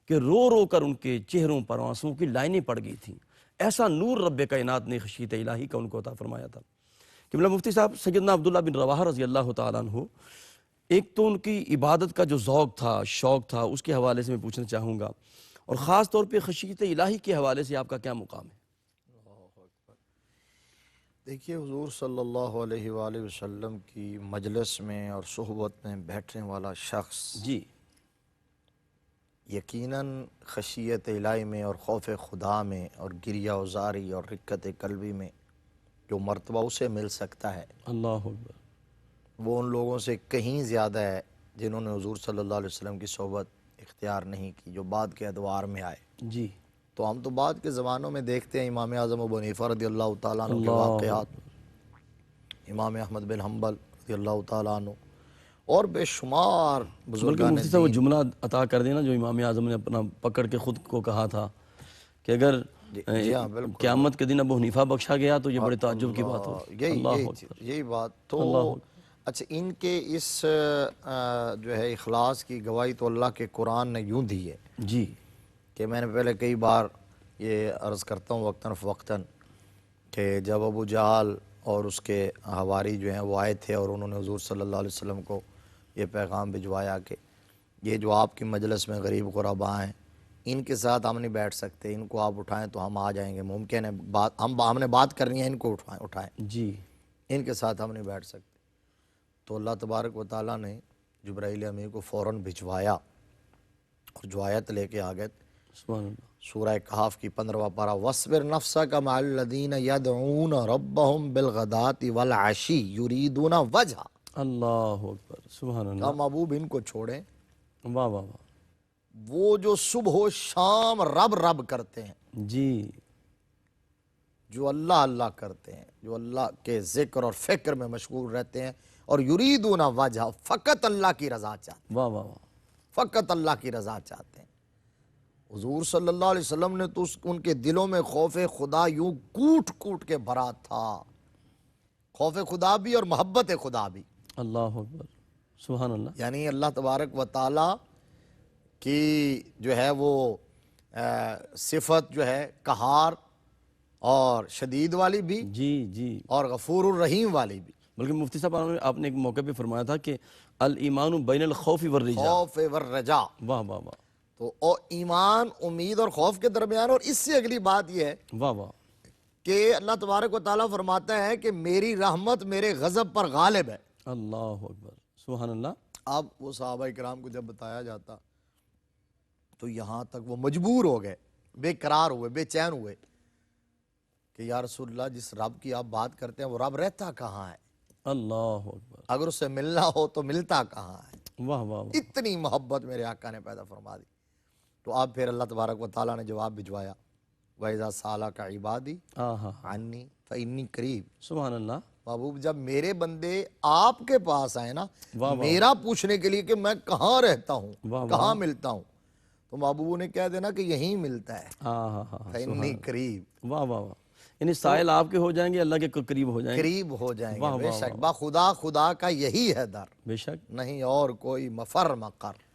S1: کہ رو رو کر ان کے چہروں پر آنسوں کی لائنیں پڑ گئی تھیں۔ ایسا نور رب کائنات نے خشیت الہی کا ان کو عطا فرمایا تھا کہ مفتی صاحب سیدنا عبداللہ بن رواحہ رضی اللہ تعالیٰ عنہ، ایک تو ان کی عبادت کا جو ذوق تھا، شوق تھا، اس کے حوالے سے میں پوچھنا چاہوں گا، اور خاص طور پہ خشیت الہی کے حوالے سے آپ کا کیا مقام ہے؟
S2: دیکھیے، حضور صلی اللہ علیہ وآلہ وسلم کی مجلس میں اور صحبت میں بیٹھنے والا شخص
S1: جی
S2: یقیناً خشیت الہی میں اور خوف خدا میں اور گریہ وزاری اور رقت قلبی میں جو مرتبہ اسے مل سکتا ہے،
S1: اللہ اکبر،
S2: وہ ان لوگوں سے کہیں زیادہ ہے جنہوں نے حضور صلی اللہ علیہ وسلم کی صحبت اختیار نہیں کی، جو بعد کے ادوار میں آئے۔
S1: جی
S2: تو ہم تو بعد کے زمانوں میں دیکھتے ہیں امام اعظم ابو حنیفہ رضی اللہ تعالیٰ عنہ کے
S1: اللہ
S2: واقعات، امام احمد بن حنبل رضی اللہ تعالیٰ عنہ، اور بے شمار
S1: بلکہ
S2: بزرگان
S1: مفتی صاحب وہ
S2: دین۔
S1: جملہ عطا کر دینا جو امام اعظم نے اپنا پکڑ کے خود کو کہا تھا کہ اگر
S2: جی ہاں، بالکل،
S1: قیامت کے دن ابو حنیفہ بخشا گیا تو یہ بڑے تعجب کی بات ہوگی۔
S2: یہی بات تو اچھا، ان کے اس جو ہے اخلاص کی گواہی تو اللہ کے قرآن نے یوں دی ہے
S1: جی
S2: کہ میں نے پہلے کئی بار یہ عرض کرتا ہوں وقتاً فوقتاً کہ جب ابو جہل اور اس کے حواری جو ہیں وہ آئے تھے اور انہوں نے حضور صلی اللہ علیہ وسلم کو یہ پیغام بھجوایا کہ یہ جو آپ کی مجلس میں غریب غرباء ہیں، ان کے ساتھ ہم نہیں بیٹھ سکتے، ان کو آپ اٹھائیں تو ہم آ جائیں گے، ممکن ہے ہم نے بات کرنی ہے، ان کو اٹھائیں،
S1: جی
S2: ان کے ساتھ ہم نہیں بیٹھ سکتے۔ تو اللہ تبارک و تعالیٰ نے جبرائیل امین کو فوراً بھجوایا، اور جو آیت لے کے آ گئے،
S1: سبحان اللہ،
S2: سورہ کہف کی 15واں پارہ، وَاصْبِرْ نَفْسَكَ مَعَ الَّذِينَ يَدْعُونَ رَبَّهُمْ بِالْغَدَاةِ وَالْعَشِيِّ يُرِيدُونَ وَجْهَهُ،
S1: اللہ اکبر، سبحان
S2: کہا
S1: اللہ،
S2: محبوب ان کو چھوڑیں،
S1: واہ واہ واہ،
S2: وہ جو صبح و شام رب رب کرتے ہیں،
S1: جی
S2: جو اللہ اللہ کرتے ہیں، جو اللہ کے ذکر اور فکر میں مشغول رہتے ہیں، اور یریدون وجہ، فقط اللہ کی رضا چاہتے ہیں،
S1: واہ واہ واہ،
S2: فقط اللہ کی رضا چاہتے ہیں۔ حضور صلی اللہ علیہ وسلم نے تو ان کے دلوں میں خوف خدا یوں کوٹ کوٹ کے بھرا تھا، خوف خدا بھی اور محبت خدا بھی،
S1: اللہ اکبر، سبحان اللہ،
S2: یعنی اللہ تبارک و تعالی کی جو ہے وہ صفت جو ہے قہار اور شدید والی بھی،
S1: جی جی،
S2: اور غفور الرحیم والی بھی۔
S1: بلکہ مفتی صاحب آپ نے ایک موقع پہ فرمایا تھا کہ الایمان بین الخوف والرجاء،
S2: خوف والرجا،
S1: واہ واہ واہ،
S2: تو ایمان، امید اور خوف کے درمیان، اور اس سے اگلی بات یہ ہے
S1: واہ واہ،
S2: کہ اللہ تبارک و تعالیٰ فرماتا ہے کہ میری رحمت میرے غضب پر غالب ہے۔
S1: اللہ اکبر، سبحان اللہ،
S2: اب وہ صحابہ کرام کو جب بتایا جاتا تو یہاں تک وہ مجبور ہو گئے، بے قرار ہوئے، بے چین ہوئے کہ یا رسول اللہ، جس رب کی آپ بات کرتے ہیں وہ رب رہتا کہاں ہے؟
S1: اللہ اکبر،
S2: اگر اس سے ملنا ہو تو ملتا کہاں ہے؟
S1: واہ واہ واہ،
S2: اتنی محبت میرے آقا نے پیدا فرما دی۔ تو اب پھر اللہ تبارک و تعالیٰ نے جواب بھجوایا، وَإِذَا سَأَلَكَ عِبَادِي
S1: آہا،
S2: عَنِّي فَإِنِّي قَرِيبٌ،
S1: سبحان اللہ،
S2: محبوب جب میرے بندے آپ کے پاس آئے نا
S1: واہ واہ،
S2: میرا پوچھنے کے لیے کہ میں کہاں رہتا ہوں،
S1: واہ واہ،
S2: کہاں ملتا ہوں، تو محبوب نے کہہ دینا کہ یہیں ملتا ہے،
S1: آہا،
S2: فَإِنِّي قَرِيبٌ،
S1: واہ واہ واہ، یعنی سائل آپ کے ہو جائیں گے، اللہ کے قریب ہو جائیں گے،
S2: قریب ہو جائیں
S1: واہ
S2: گے، بے
S1: واہ
S2: شک، با خدا، خدا کا یہی ہے در،
S1: بے شک،
S2: نہیں اور کوئی مفر مقر۔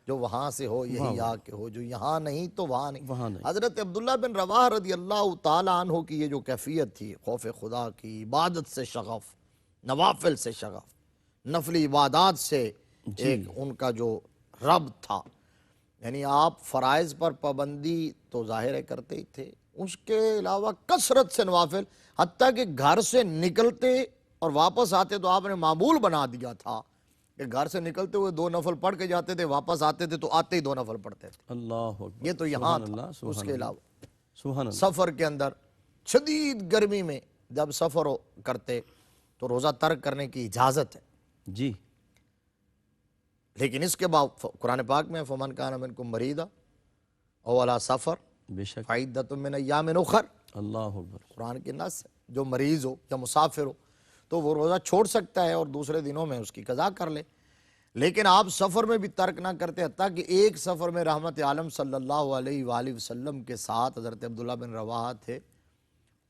S2: جو وہاں سے ہو یہی آ کے ہو، جو یہاں نہیں تو وہاں نہیں۔
S1: وہاں نہیں۔
S2: حضرت عبداللہ بن رواحہ رضی اللہ تعالیٰ عنہ کی یہ جو کیفیت تھی، خوف خدا کی، عبادت سے شغف، نوافل سے شغف، نفلی عبادات سے ایک ان کا جو رب تھا، یعنی آپ فرائض پر پابندی تو ظاہر کرتے ہی تھے، اس کے علاوہ کثرت سے نوافل، حتیٰ کہ گھر سے نکلتے اور واپس آتے تو آپ نے معمول بنا دیا تھا کہ گھر سے نکلتے ہوئے 2 نفل پڑھ کے جاتے تھے، واپس آتے تھے تو آتے ہی 2 نفل پڑھتے تھے۔
S1: اللہ اکبر،
S2: یہ تو یہاں
S1: سبحان
S2: تھا۔
S1: اللہ،
S2: اس
S1: سبحان
S2: کے
S1: اللہ،
S2: علاوہ
S1: سبحان اللہ۔
S2: سفر کے اندر شدید گرمی میں جب سفر کرتے تو روزہ ترک کرنے کی اجازت ہے،
S1: جی
S2: لیکن اس کے بعد قرآن پاک میں فمن کان منکم مریضا او علی سفر
S1: بے شک،
S2: فعدۃ من ایام اخر،
S1: اللہ اکبر،
S2: قرآن کی نص ہے، جو مریض ہو یا مسافر ہو تو وہ روزہ چھوڑ سکتا ہے اور دوسرے دنوں میں اس کی قضا کر لے، لیکن آپ سفر میں بھی ترک نہ کرتے، حتیٰ کہ ایک سفر میں رحمت عالم صلی اللہ علیہ وآلہ وسلم کے ساتھ حضرت عبداللہ بن رواحہ تھے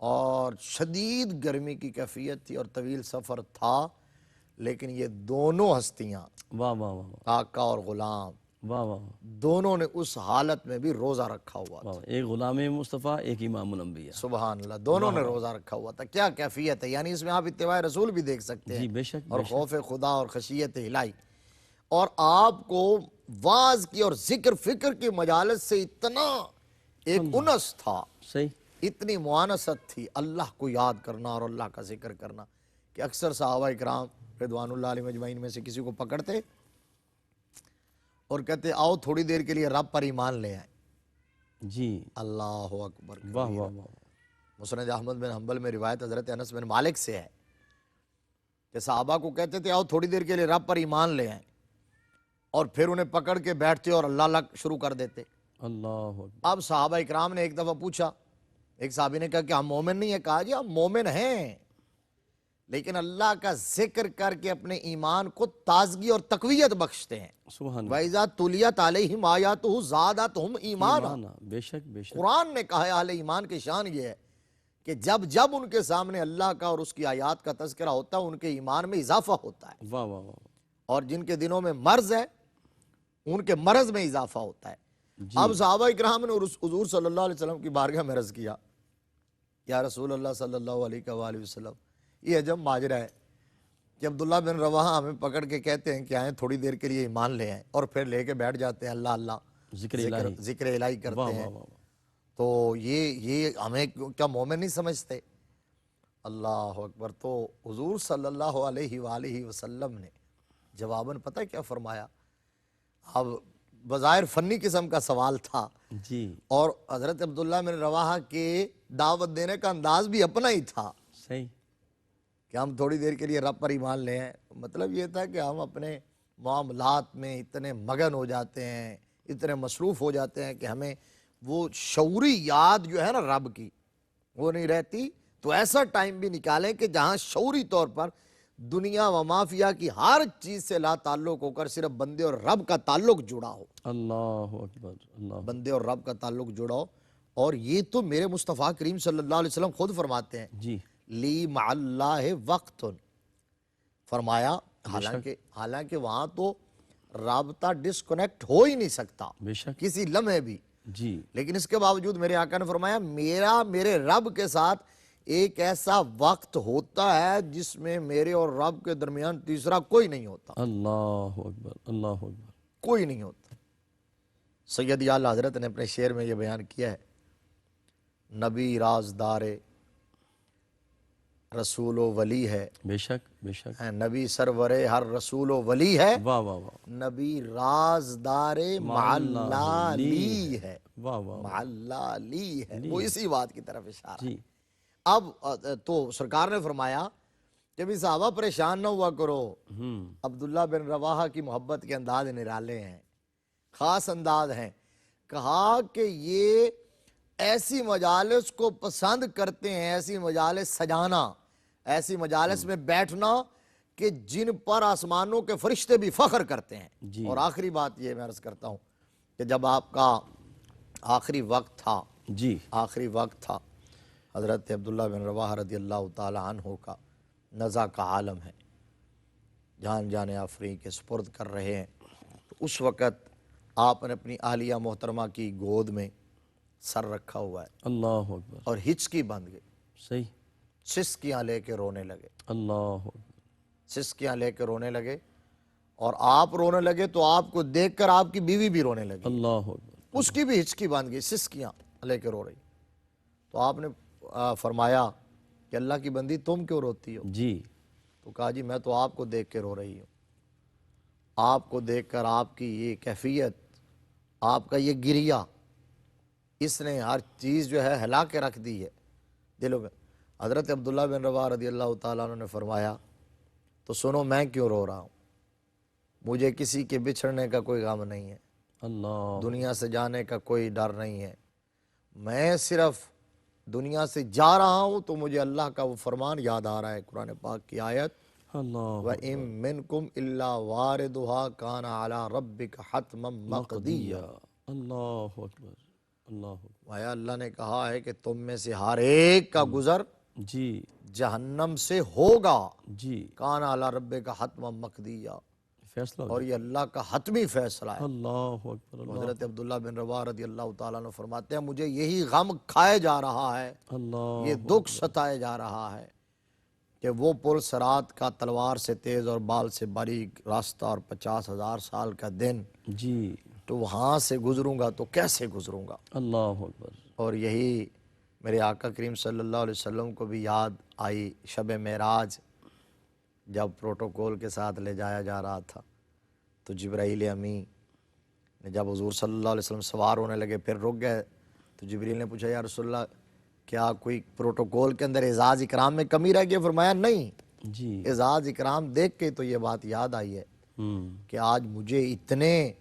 S2: اور شدید گرمی کی کیفیت تھی اور طویل سفر تھا، لیکن یہ دونوں ہستیاں
S1: واہ واہ واہ
S2: آقا اور غلام
S1: واہ واہ
S2: دونوں نے اس حالت میں بھی روزہ رکھا ہوا تھا۔
S1: واہ، ایک غلام مصطفیٰ، ایک امام الانبیاء۔
S2: سبحان اللہ، دونوں نے روزہ رکھا ہوا تھا۔ کیا کیفیت ہے، یعنی اس میں آپ اتباع رسول بھی دیکھ سکتے ہیں
S1: جی بے شک،
S2: اور
S1: بے شک،
S2: خوف خدا اور خشیت الہی، اور آپ کو واعظ کی اور ذکر فکر کی مجالس سے اتنا ایک انس تھا،
S1: صحیح،
S2: اتنی معانست تھی، اللہ کو یاد کرنا اور اللہ کا ذکر کرنا، کہ اکثر صحابہ اکرام رضوان اللہ علیہ مجمعین میں سے کسی کو پکڑتے اور کہتے آؤ تھوڑی دیر کے لیے رب پر ایمان لے آئیں۔
S1: جی،
S2: اللہ اکبر
S1: واہ
S2: کبیرہ۔
S1: واہ واہ،
S2: مسند احمد بن حنبل میں روایت حضرت انس بن مالک سے ہے کہ صحابہ کو کہتے تھے آؤ تھوڑی دیر کے لیے رب پر ایمان لے آئیں، اور پھر انہیں پکڑ کے بیٹھتے اور اللہ اللہ شروع کر دیتے۔
S1: اللہ اکبر،
S2: اب صحابہ اکرام نے ایک دفعہ پوچھا، ایک صحابی نے کہا کہ ہم مومن نہیں ہیں، کہا جی ہم مومن ہیں، لیکن اللہ کا ذکر کر کے اپنے ایمان کو تازگی اور تقویت بخشتے ہیں۔
S1: سبحان اللہ،
S2: وَإِذَا تُلِيَتْ عَلَيْهِمْ آيَاتُهُ زَادَتْهُمْ ایمانا۔
S1: ایمان، بے شک، بے شک،
S2: قرآن نے کہا ہے اہل ایمان کی شان یہ ہے کہ جب جب ان کے سامنے اللہ کا اور اس کی آیات کا تذکرہ ہوتا ہے ان کے ایمان میں اضافہ ہوتا ہے،
S1: واہ واہ واہ،
S2: اور جن کے دنوں میں مرض ہے ان کے مرض میں اضافہ ہوتا ہے۔ اب صحابہ اکرام نے حضور صلی اللہ علیہ وسلم کی بارگاہ میں عرض کیا، یا رسول اللہ صلی اللہ علیہ وآلہ وسلم، یہ عجب ماجرا ہے کہ عبداللہ بن رواحہ ہمیں پکڑ کے کہتے ہیں کہ آئیں تھوڑی دیر کے لیے ایمان لے آئیں، اور پھر لے کے بیٹھ جاتے ہیں، اللہ اللہ
S1: ذکر الہی،
S2: ذکر الہی
S1: واہ
S2: کرتے
S1: واہ
S2: ہیں،
S1: واہ،
S2: تو یہ ہمیں کیا مومن نہیں سمجھتے؟ اللہ اکبر۔ تو حضور صلی اللہ علیہ وآلہ وسلم نے جواباً پتہ کیا فرمایا؟ اب بظاہر فنی قسم کا سوال تھا،
S1: جی
S2: اور حضرت عبداللہ بن رواحہ کے دعوت دینے کا انداز بھی اپنا ہی تھا
S1: صحیح،
S2: کہ ہم تھوڑی دیر کے لیے رب پر ایمان لے آئیں۔ مطلب یہ تھا کہ ہم اپنے معاملات میں اتنے مگن ہو جاتے ہیں، اتنے مصروف ہو جاتے ہیں کہ ہمیں وہ شعوری یاد جو ہے نا رب کی وہ نہیں رہتی، تو ایسا ٹائم بھی نکالیں کہ جہاں شعوری طور پر دنیا و مافیا کی ہر چیز سے لا تعلق ہو کر صرف بندے اور رب کا تعلق جڑا ہو،
S1: اللہ اکبر، اللہ،
S2: بندے اور رب کا تعلق جڑا ہو۔ اور یہ تو میرے مصطفیٰ کریم صلی اللہ علیہ وسلم خود فرماتے ہیں،
S1: جی
S2: لی مع اللہ وقت، فرمایا حالانکہ وہاں تو رابطہ ڈسکنیکٹ ہو ہی نہیں سکتا
S1: بے شک،
S2: کسی لمحے بھی،
S1: جی
S2: لیکن اس کے باوجود میرے آقا نے فرمایا میرے رب کے ساتھ ایک ایسا وقت ہوتا ہے جس میں میرے اور رب کے درمیان تیسرا کوئی نہیں ہوتا،
S1: اللہ اکبر، اللہ اکبر،
S2: کوئی نہیں ہوتا۔ سیدی اعلیٰ حضرت نے اپنے شعر میں یہ بیان کیا ہے، نبی رازدار رسول و ولی ہے،
S1: بے شک، بے شک،
S2: نبی سرور ہر رسول و ولی ہے،
S1: واہ واہ واہ،
S2: نبی رازدار معلا لی ہے،
S1: واہ واہ،
S2: معلا لی ہے، وہ اسی بات کی طرف اشارہ ہے۔
S1: جی
S2: اب تو سرکار نے فرمایا کہ بھی صحابہ پریشان نہ ہوا کرو، عبداللہ بن رواحہ کی محبت کے انداز نرالے ہیں، خاص انداز ہیں، کہا کہ یہ ایسی مجالس کو پسند کرتے ہیں، ایسی مجالس سجانا، ایسی مجالس میں بیٹھنا کہ جن پر آسمانوں کے فرشتے بھی فخر کرتے ہیں۔ اور آخری بات یہ میں عرض کرتا ہوں کہ جب آپ کا آخری وقت تھا،
S1: جی
S2: آخری وقت تھا، حضرت عبداللہ بن رواحہ رضی اللہ تعالی عنہ کا نزع کا عالم ہے، جان آفرین کے سپرد کر رہے ہیں، تو اس وقت آپ نے اپنی اہلیہ محترمہ کی گود میں سر رکھا ہوا ہے
S1: اللہ اکبر،
S2: اور ہچکی بند گئی،
S1: صحیح،
S2: سسکیاں لے کے رونے لگے،
S1: اللہ اکبر،
S2: سسکیاں لے کے رونے لگے، اور آپ رونے لگے تو آپ کو دیکھ کر آپ کی بیوی بھی رونے لگی،
S1: اللہ اکبر،
S2: اس کی بھی ہچکی باندھ گئی، سسکیاں لے کے رو رہی۔ تو آپ نے فرمایا کہ اللہ کی بندی تم کیوں روتی ہو؟
S1: جی،
S2: تو کہا جی میں تو آپ کو دیکھ کے رو رہی ہوں، آپ کو دیکھ کر آپ کی یہ کیفیت، آپ کا یہ گریہ، اس نے ہر چیز جو ہے ہلا کے رکھ دی ہے دلوں میں۔ حضرت عبداللہ بن رواحہ رضی اللہ تعالیٰ عنہ نے فرمایا تو سنو میں کیوں رو رہا ہوں، مجھے کسی کے بچھڑنے کا کوئی غم نہیں ہے،
S1: اللہ،
S2: دنیا سے جانے کا کوئی ڈر نہیں ہے، میں صرف دنیا سے جا رہا ہوں تو مجھے اللہ کا وہ فرمان یاد آ رہا ہے، قرآن پاک کی آیت
S1: اللہ
S2: وَإِن مِّنكُمْ إِلَّا وَارِدُهَا كَانَ عَلَىٰ رَبِّكَ حَتْمًا
S1: مقدیہ،
S2: مَقْضِيًّا۔
S1: اللہ اکبر، اللہ اکبر،
S2: آیا اللہ نے کہا ہے کہ تم میں سے ہر ایک کا گزر
S1: جی،
S2: جہنم سے ہوگا،
S1: جی،
S2: کان علی ربک حتما مقضیہ،
S1: فیصلہ ہو
S2: اور
S1: جائے،
S2: یہ اللہ کا حتمی فیصلہ ہے۔
S1: اللہ اکبر،
S2: تو
S1: اللہ،
S2: حضرت عبداللہ بن رواحہ رضی اللہ تعالیٰ عنہ فرماتے ہیں مجھے یہی غم کھائے جا رہا ہے، یہ
S1: اللہ
S2: دکھ ستائے جا رہا ہے کہ وہ پل صراط کا تلوار سے تیز اور بال سے باریک راستہ اور 50,000 سال کا دن،
S1: جی،
S2: تو وہاں سے گزروں گا تو کیسے گزروں گا؟
S1: اللہ اکبر،
S2: اور یہی میرے آقا کریم صلی اللہ علیہ وسلم کو بھی یاد آئی شب معراج، جب پروٹوکول کے ساتھ لے جایا جا رہا تھا تو جبرائیل امی نے جب حضور صلی اللہ علیہ وسلم سوار ہونے لگے پھر رک گئے تو جبریل نے پوچھا یا رسول اللہ کیا کوئی پروٹوکول کے اندر اعزاز اکرام میں کمی رہ گئی؟ فرمایا نہیں،
S1: جی،
S2: اعزاز اکرام دیکھ کے تو یہ بات یاد آئی ہے
S1: ہوں،
S2: کہ آج مجھے اتنے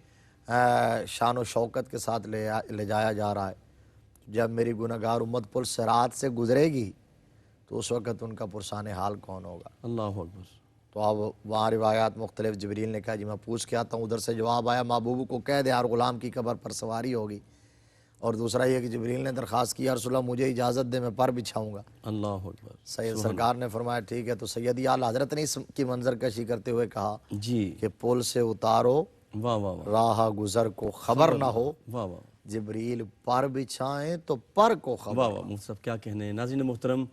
S2: شان و شوکت کے ساتھ لے جایا جا رہا ہے، جب میری گنہگار امت پل صراط سے گزرے گی تو اس وقت ان کا پرسان حال کون ہوگا؟
S1: اللہ اکبر،
S2: تو اب وہاں روایات مختلف، جبریل نے کہا جی میں پوچھ کے آتا ہوں، ادھر سے جواب آیا محبوب کو کہہ دے ہر غلام کی قبر پر سواری ہوگی، اور دوسرا یہ کہ جبریل نے درخواست کی یا رسول اللہ مجھے اجازت دے میں پر بچھاؤں گا۔
S1: اللہ اکبر،
S2: سید سرکار نے فرمایا ٹھیک ہے، تو سیدی اعلیٰ حضرت نے اس کی منظر کشی کرتے ہوئے کہا
S1: جی،
S2: کہ پل سے اتارو
S1: واہ واہ واہ،
S2: راہ گزر کو خبر نہ ہو،
S1: واہ واہ،
S2: جبریل پر بچھائیں تو پر کو خبر
S1: واہ واہ، مصطفیٰ کیا کہنے ہیں۔ ناظرین محترم،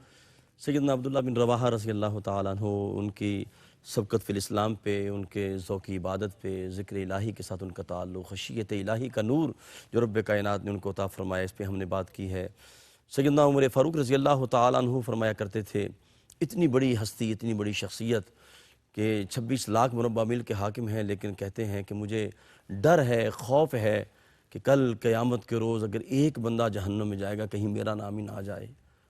S1: سیدنا عبداللہ بن رواحہ رضی اللہ تعالیٰ عنہ، ان کی سبقت فی الاسلام پہ، ان کے ذوق عبادت پہ، ذکر الہی کے ساتھ ان کا تعلق، خشیت الہی کا نور جو رب کائنات نے ان کو عطا فرمایا، اس پہ ہم نے بات کی ہے۔ سیدنا عمر فاروق رضی اللہ تعالیٰ عنہ فرمایا کرتے تھے اتنی بڑی ہستی، اتنی بڑی شخصیت کہ 26 لاکھ مربع میل کے حاکم ہیں، لیکن کہتے ہیں کہ مجھے ڈر ہے، خوف ہے کہ کل قیامت کے روز اگر ایک بندہ جہنم میں جائے گا کہیں میرا نام ہی نہ آ جائے۔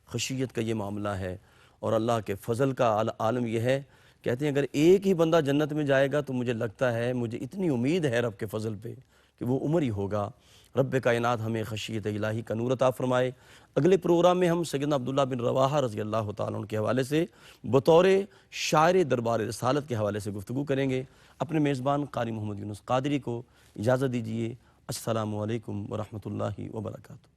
S1: خشیت کا یہ معاملہ ہے، اور اللہ کے فضل کا عالم یہ ہے، کہتے ہیں اگر ایک ہی بندہ جنت میں جائے گا تو مجھے لگتا ہے، مجھے اتنی امید ہے رب کے فضل پہ کہ وہ عمر ہی ہوگا۔ رب کائنات ہمیں خشیت الہی کا نور عطا فرمائے۔ اگلے پروگرام میں ہم سیدنا عبداللہ بن رواحہ رضی اللہ تعالیٰ عنہ کے حوالے سے بطور شاعر دربار رسالت کے حوالے سے گفتگو کریں گے۔ اپنے میزبان قاری محمد یونس قادری کو اجازت دیجیے۔ السلام علیکم ورحمۃ اللہ وبرکاتہ۔